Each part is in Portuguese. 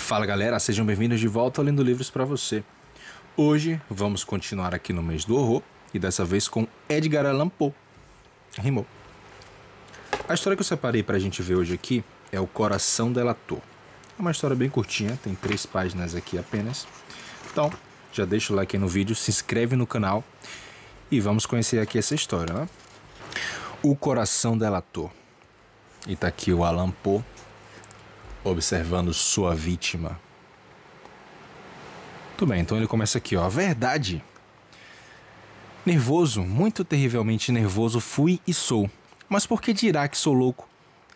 Fala galera, sejam bem-vindos de volta ao Lendo Livros para você. Hoje vamos continuar aqui no mês do horror e dessa vez com Edgar Allan Poe. Rimou. A história que eu separei pra gente ver hoje aqui é O Coração Delator. É uma história bem curtinha, tem 3 páginas aqui apenas. Então, já deixa o like aí no vídeo, se inscreve no canal e vamos conhecer aqui essa história, né? O Coração Delator. E tá aqui o Allan Poe observando sua vítima. Tudo bem, então ele começa aqui, ó. A verdade. Nervoso, muito terrivelmente nervoso fui e sou. Mas por que dirá que sou louco?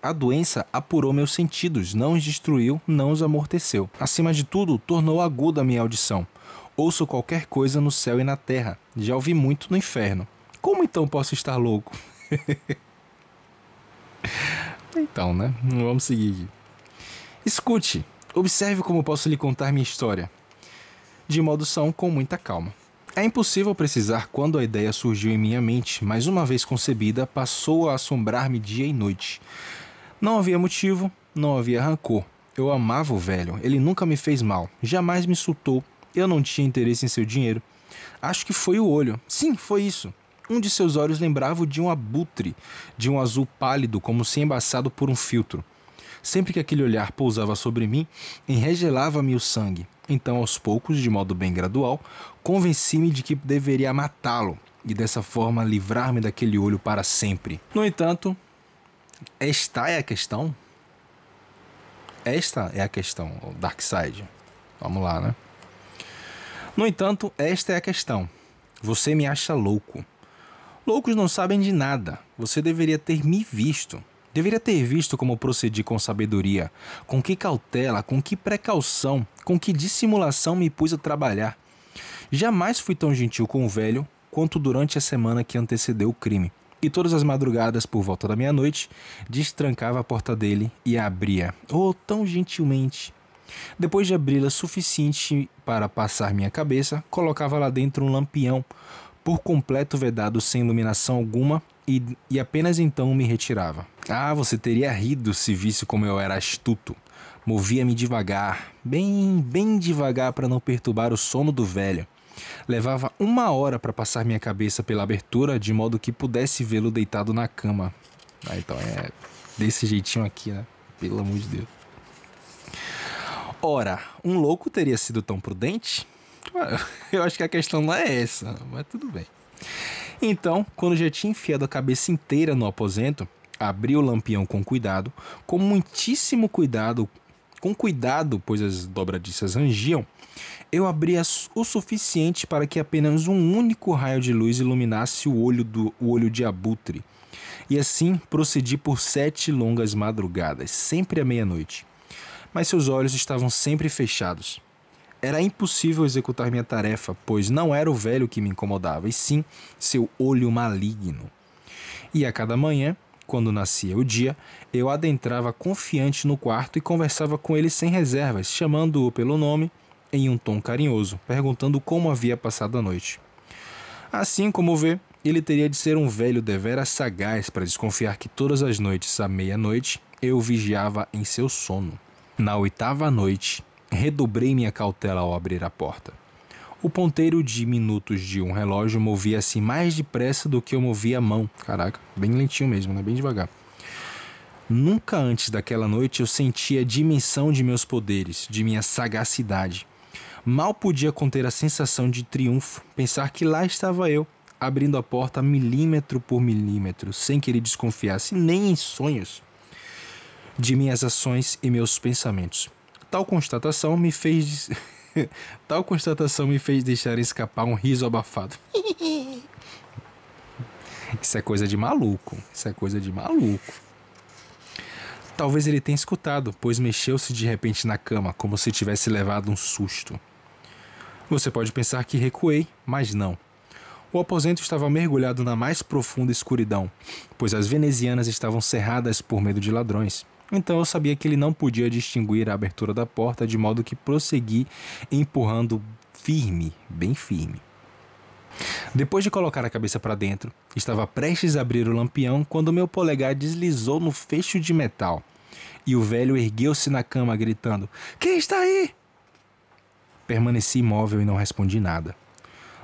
A doença apurou meus sentidos, não os destruiu, não os amorteceu. Acima de tudo, tornou aguda a minha audição. Ouço qualquer coisa no céu e na terra. Já ouvi muito no inferno. Como então posso estar louco? Então, né? Vamos seguir. Escute, observe como posso lhe contar minha história. De modo são, com muita calma. É impossível precisar quando a ideia surgiu em minha mente, mas uma vez concebida, passou a assombrar-me dia e noite. Não havia motivo, não havia rancor. Eu amava o velho, ele nunca me fez mal, jamais me insultou, eu não tinha interesse em seu dinheiro. Acho que foi o olho. Sim, foi isso. Um de seus olhos lembrava o de um abutre, de um azul pálido, como se embaçado por um filtro. Sempre que aquele olhar pousava sobre mim, enregelava-me o sangue. Então, aos poucos, de modo bem gradual, convenci-me de que deveria matá-lo e dessa forma livrar-me daquele olho para sempre. No entanto, esta é a questão. Esta é a questão, o Darkseid. Vamos lá, né? No entanto, esta é a questão. Você me acha louco. Loucos não sabem de nada. Você deveria ter me visto. Deveria ter visto como procedi com sabedoria, com que cautela, com que precaução, com que dissimulação me pus a trabalhar. Jamais fui tão gentil com o velho quanto durante a semana que antecedeu o crime. E todas as madrugadas, por volta da meia-noite, destrancava a porta dele e a abria. Oh, tão gentilmente! Depois de abri-la suficiente para passar minha cabeça, colocava lá dentro um lampião, por completo vedado sem iluminação alguma, e apenas então me retirava. Ah, você teria rido se visse como eu era astuto. Movia-me devagar, bem devagar para não perturbar o sono do velho. Levava 1 hora para passar minha cabeça pela abertura, de modo que pudesse vê-lo deitado na cama. Ah, então é desse jeitinho aqui, né? Pelo amor de Deus. Ora, um louco teria sido tão prudente? Eu acho que a questão não é essa, mas tudo bem. Então, quando já tinha enfiado a cabeça inteira no aposento, abri o lampião com cuidado, com muitíssimo cuidado, pois as dobradiças rangiam, eu abria o suficiente para que apenas um único raio de luz iluminasse o olho de abutre. E assim procedi por 7 longas madrugadas, sempre à meia-noite. Mas seus olhos estavam sempre fechados. Era impossível executar minha tarefa, pois não era o velho que me incomodava, e sim seu olho maligno. E a cada manhã, quando nascia o dia, eu adentrava confiante no quarto e conversava com ele sem reservas, chamando-o pelo nome em um tom carinhoso, perguntando como havia passado a noite. Assim como vê, ele teria de ser um velho deveras sagaz para desconfiar que todas as noites, à meia-noite, eu vigiava em seu sono. Na 8ª noite, redobrei minha cautela ao abrir a porta. O ponteiro de minutos de um relógio movia-se mais depressa do que eu movia a mão. Caraca, bem lentinho mesmo, né? Bem devagar. Nunca antes daquela noite eu sentia a dimensão de meus poderes, de minha sagacidade. Mal podia conter a sensação de triunfo, pensar que lá estava eu, abrindo a porta milímetro por milímetro, sem que ele desconfiasse nem em sonhos de minhas ações e meus pensamentos. Tal constatação me fez deixar escapar um riso abafado. Isso é coisa de maluco. Talvez ele tenha escutado, pois mexeu-se de repente na cama, como se tivesse levado um susto. Você pode pensar que recuei, mas não. O aposento estava mergulhado na mais profunda escuridão, pois as venezianas estavam cerradas por medo de ladrões. Então eu sabia que ele não podia distinguir a abertura da porta, de modo que prossegui empurrando firme, bem firme. Depois de colocar a cabeça para dentro, estava prestes a abrir o lampião quando meu polegar deslizou no fecho de metal. e o velho ergueu-se na cama gritando: "Quem está aí?" Permaneci imóvel e não respondi nada.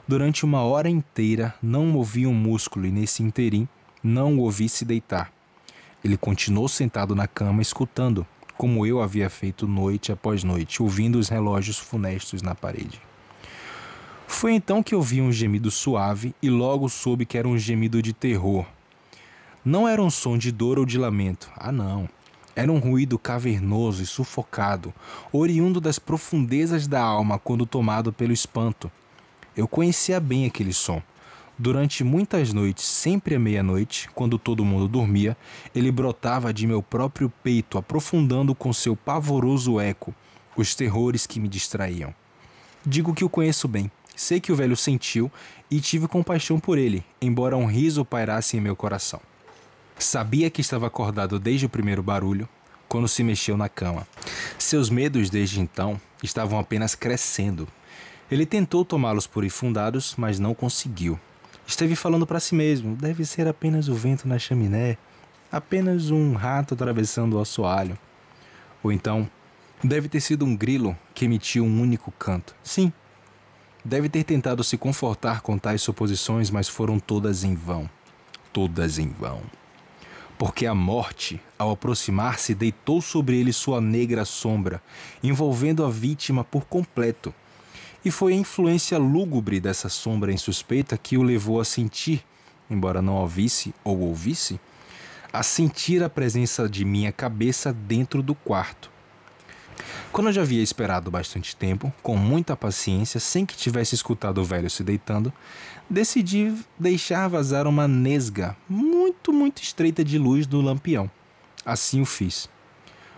Durante 1 hora inteira não movi um músculo e nesse interim não o ouvi se deitar. Ele continuou sentado na cama escutando, como eu havia feito noite após noite, ouvindo os relógios funestos na parede. Foi então que ouvi um gemido suave e logo soube que era um gemido de terror. Não era um som de dor ou de lamento. Ah, não. Era um ruído cavernoso e sufocado, oriundo das profundezas da alma quando tomado pelo espanto. Eu conhecia bem aquele som. Durante muitas noites, sempre à meia-noite, quando todo mundo dormia, ele brotava de meu próprio peito, aprofundando com seu pavoroso eco os terrores que me distraíam. Digo que o conheço bem. Sei que o velho sentiu e tive compaixão por ele, embora um riso pairasse em meu coração. Sabia que estava acordado desde o primeiro barulho, quando se mexeu na cama. Seus medos desde então estavam apenas crescendo. Ele tentou tomá-los por infundados, mas não conseguiu. Esteve falando para si mesmo: deve ser apenas o vento na chaminé, apenas um rato atravessando o assoalho. Ou então, deve ter sido um grilo que emitiu um único canto. Sim, deve ter tentado se confortar com tais suposições, mas foram todas em vão. Todas em vão. Porque a morte, ao aproximar-se, deitou sobre ele sua negra sombra, envolvendo a vítima por completo. E foi a influência lúgubre dessa sombra insuspeita que o levou a sentir, embora não a visse ou ouvisse, a sentir a presença de minha cabeça dentro do quarto. Quando eu já havia esperado bastante tempo, com muita paciência, sem que tivesse escutado o velho se deitando, decidi deixar vazar uma nesga muito estreita de luz do lampião. Assim o fiz.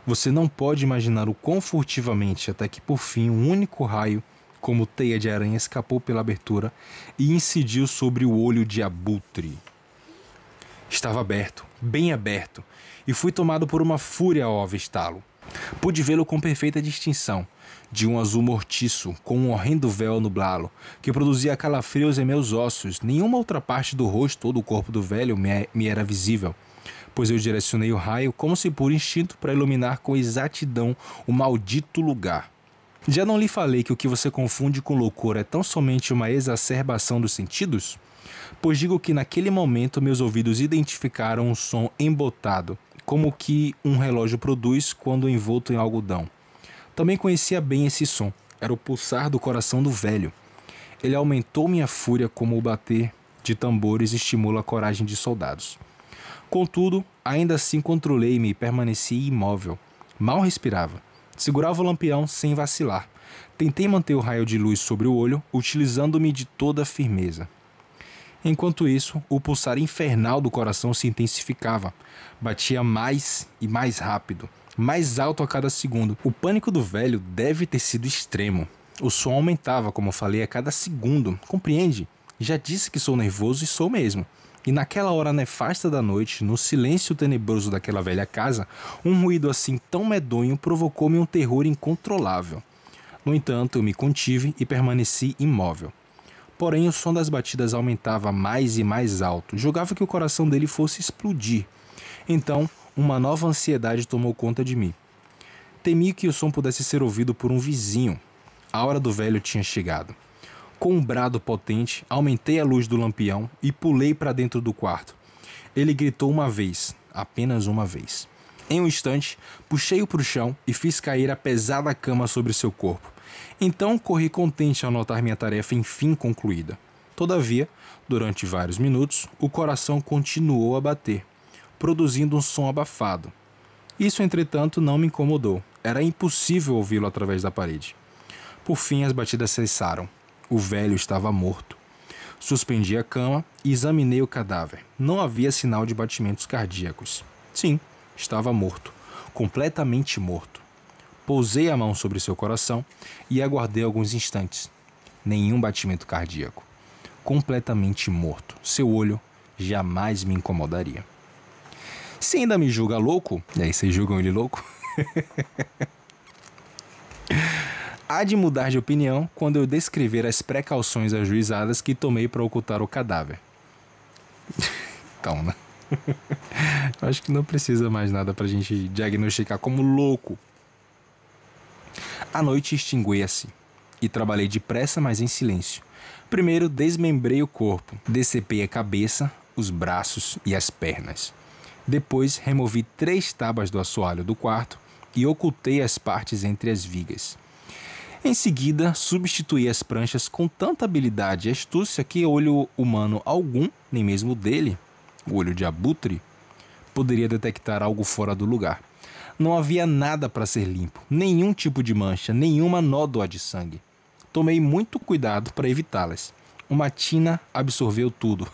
Você não pode imaginar o quão furtivamente até que por fim um único raio, como teia de aranha, escapou pela abertura e incidiu sobre o olho de abutre. Estava aberto, bem aberto, e fui tomado por uma fúria ao avistá-lo. Pude vê-lo com perfeita distinção, de um azul mortiço, com um horrendo véu a nublá-lo, que produzia calafrios em meus ossos. Nenhuma outra parte do rosto ou do corpo do velho me era visível, pois eu direcionei o raio como se por instinto para iluminar com exatidão o maldito lugar. Já não lhe falei que o que você confunde com loucura é tão somente uma exacerbação dos sentidos? Pois digo que naquele momento meus ouvidos identificaram um som embotado, como o que um relógio produz quando envolto em algodão. Também conhecia bem esse som. Era o pulsar do coração do velho. Ele aumentou minha fúria como o bater de tambores estimula a coragem de soldados. Contudo, ainda assim controlei-me e permaneci imóvel. Mal respirava. Segurava o lampião sem vacilar. Tentei manter o raio de luz sobre o olho, utilizando-me de toda a firmeza. Enquanto isso, o pulsar infernal do coração se intensificava. Batia mais e mais rápido, mais alto a cada segundo. O pânico do velho deve ter sido extremo. O som aumentava, como falei, a cada segundo. Compreende? Já disse que sou nervoso e sou mesmo. E naquela hora nefasta da noite, no silêncio tenebroso daquela velha casa, um ruído assim tão medonho provocou-me um terror incontrolável. No entanto, eu me contive e permaneci imóvel. Porém, o som das batidas aumentava mais e mais alto. Julgava que o coração dele fosse explodir. Então, uma nova ansiedade tomou conta de mim. Temi que o som pudesse ser ouvido por um vizinho. A hora do velho tinha chegado. Com um brado potente, aumentei a luz do lampião e pulei para dentro do quarto. Ele gritou uma vez, apenas uma vez. Em um instante, puxei-o para o chão e fiz cair a pesada cama sobre seu corpo. Então corri contente ao notar minha tarefa enfim concluída. Todavia, durante vários minutos, o coração continuou a bater, produzindo um som abafado. Isso, entretanto, não me incomodou. Era impossível ouvi-lo através da parede. Por fim, as batidas cessaram. O velho estava morto. Suspendi a cama e examinei o cadáver. Não havia sinal de batimentos cardíacos. Sim, estava morto, completamente morto. Pousei a mão sobre seu coração e aguardei alguns instantes. Nenhum batimento cardíaco. Completamente morto. Seu olho jamais me incomodaria. Se ainda me julga louco, e aí vocês julgam ele louco? Há de mudar de opinião quando eu descrever as precauções ajuizadas que tomei para ocultar o cadáver. Então, né? Acho que não precisa mais nada pra gente diagnosticar como louco. A noite extinguia-se e trabalhei depressa, mas em silêncio. Primeiro desmembrei o corpo, decepei a cabeça, os braços e as pernas. Depois removi 3 tábuas do assoalho do quarto e ocultei as partes entre as vigas. Em seguida, substituí as pranchas com tanta habilidade e astúcia que olho humano algum, nem mesmo dele, o olho de abutre, poderia detectar algo fora do lugar. Não havia nada para ser limpo, nenhum tipo de mancha, nenhuma nódoa de sangue. Tomei muito cuidado para evitá-las. Uma tina absorveu tudo.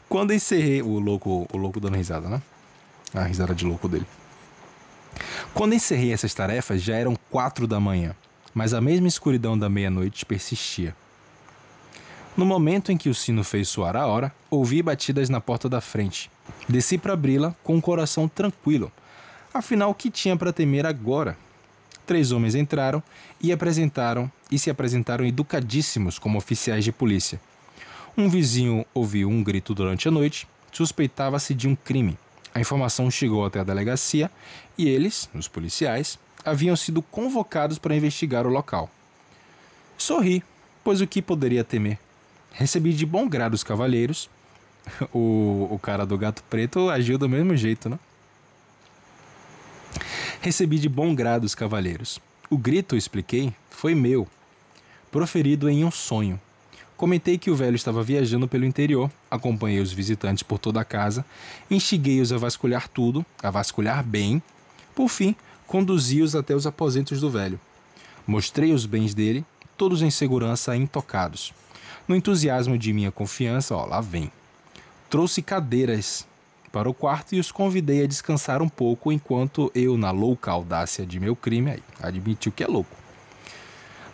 Quando encerrei... O louco dando risada, né? A risada de louco dele. Quando encerrei essas tarefas, já eram 4 da manhã, mas a mesma escuridão da meia-noite persistia. No momento em que o sino fez soar a hora, ouvi batidas na porta da frente. Desci para abri-la com o coração tranquilo. Afinal, o que tinha para temer agora? 3 homens entraram e se apresentaram educadíssimos como oficiais de polícia. Um vizinho ouviu um grito durante a noite, suspeitava-se de um crime. A informação chegou até a delegacia e eles, os policiais, haviam sido convocados para investigar o local. Sorri, pois o que poderia temer? Recebi de bom grado os cavalheiros. O cara do gato preto agiu do mesmo jeito, né? Recebi de bom grado os cavalheiros. O grito, expliquei, foi meu, proferido em um sonho. Comentei que o velho estava viajando pelo interior, acompanhei os visitantes por toda a casa, instiguei-os a vasculhar tudo, a vasculhar bem. Por fim, conduzi-os até os aposentos do velho. Mostrei os bens dele, todos em segurança, intocados. No entusiasmo de minha confiança, lá vem. Trouxe cadeiras para o quarto e os convidei a descansar um pouco enquanto eu, na louca audácia de meu crime, admitiu que é louco.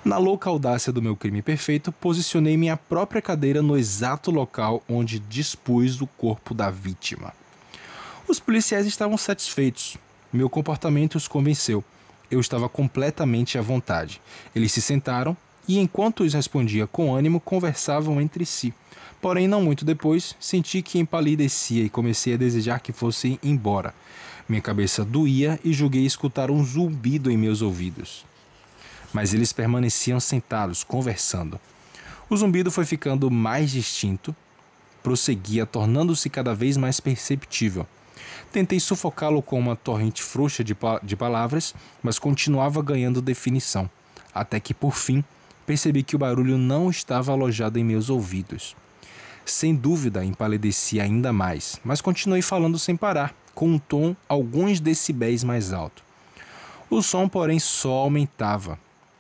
Na louca audácia do meu crime perfeito, posicionei minha própria cadeira no exato local onde dispus o corpo da vítima. Os policiais estavam satisfeitos. Meu comportamento os convenceu. Eu estava completamente à vontade. Eles se sentaram e, enquanto os respondia com ânimo, conversavam entre si. Porém, não muito depois, senti que empalidecia e comecei a desejar que fossem embora. Minha cabeça doía e julguei escutar um zumbido em meus ouvidos. Mas eles permaneciam sentados, conversando. O zumbido foi ficando mais distinto, prosseguia, tornando-se cada vez mais perceptível. Tentei sufocá-lo com uma torrente frouxa de palavras, mas continuava ganhando definição, até que, por fim, percebi que o barulho não estava alojado em meus ouvidos. Sem dúvida, empalideci ainda mais, mas continuei falando sem parar, com um tom alguns decibéis mais alto. O som, porém, só aumentava.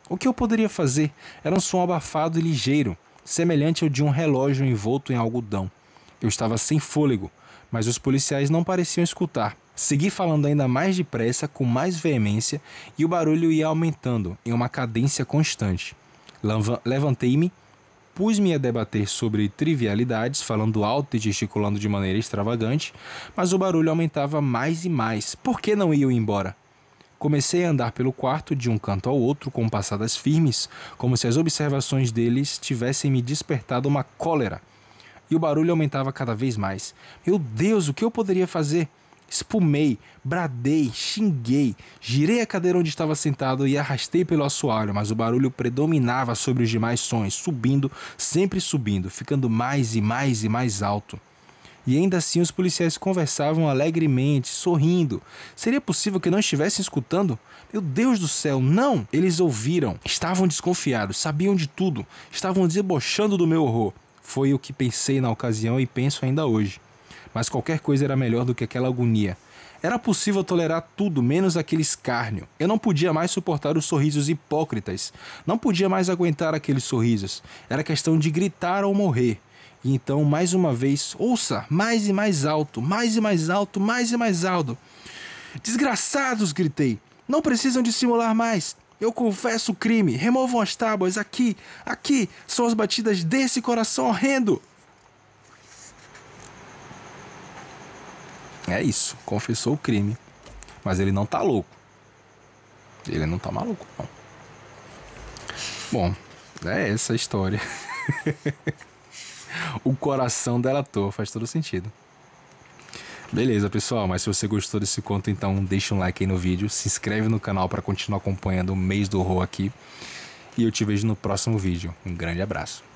O que eu poderia fazer? Era um som abafado e ligeiro, semelhante ao de um relógio envolto em algodão. Eu estava sem fôlego, mas os policiais não pareciam escutar. Segui falando ainda mais depressa, com mais veemência, e o barulho ia aumentando, em uma cadência constante. Levantei-me, pus-me a debater sobre trivialidades, falando alto e gesticulando de maneira extravagante, mas o barulho aumentava mais e mais. Por que não iam embora? Comecei a andar pelo quarto de um canto ao outro com passadas firmes, como se as observações deles tivessem me despertado uma cólera. E o barulho aumentava cada vez mais. Meu Deus, o que eu poderia fazer? Espumei, bradei, xinguei, girei a cadeira onde estava sentado e arrastei pelo assoalho, mas o barulho predominava sobre os demais sons, subindo, sempre subindo, ficando mais e mais e mais alto. E ainda assim os policiais conversavam alegremente, sorrindo. Seria possível que não estivessem escutando? Meu Deus do céu, não! Eles ouviram, estavam desconfiados, sabiam de tudo, estavam debochando do meu horror. Foi o que pensei na ocasião e penso ainda hoje. Mas qualquer coisa era melhor do que aquela agonia. Era possível tolerar tudo, menos aquele escárnio. Eu não podia mais suportar os sorrisos hipócritas. Não podia mais aguentar aqueles sorrisos. Era questão de gritar ou morrer. E então, mais uma vez, ouça, mais e mais alto, mais e mais alto, mais e mais alto. Desgraçados, gritei. Não precisam dissimular mais. Eu confesso o crime. Removam as tábuas. Aqui, aqui, são as batidas desse coração horrendo. É isso, confessou o crime. Mas ele não tá louco. Ele não tá maluco, não. Bom, é essa a história. o coração delatou, faz todo sentido. Beleza, pessoal, mas se você gostou desse conto, então deixa um like aí no vídeo, se inscreve no canal para continuar acompanhando o mês do horror aqui, e eu te vejo no próximo vídeo. Um grande abraço.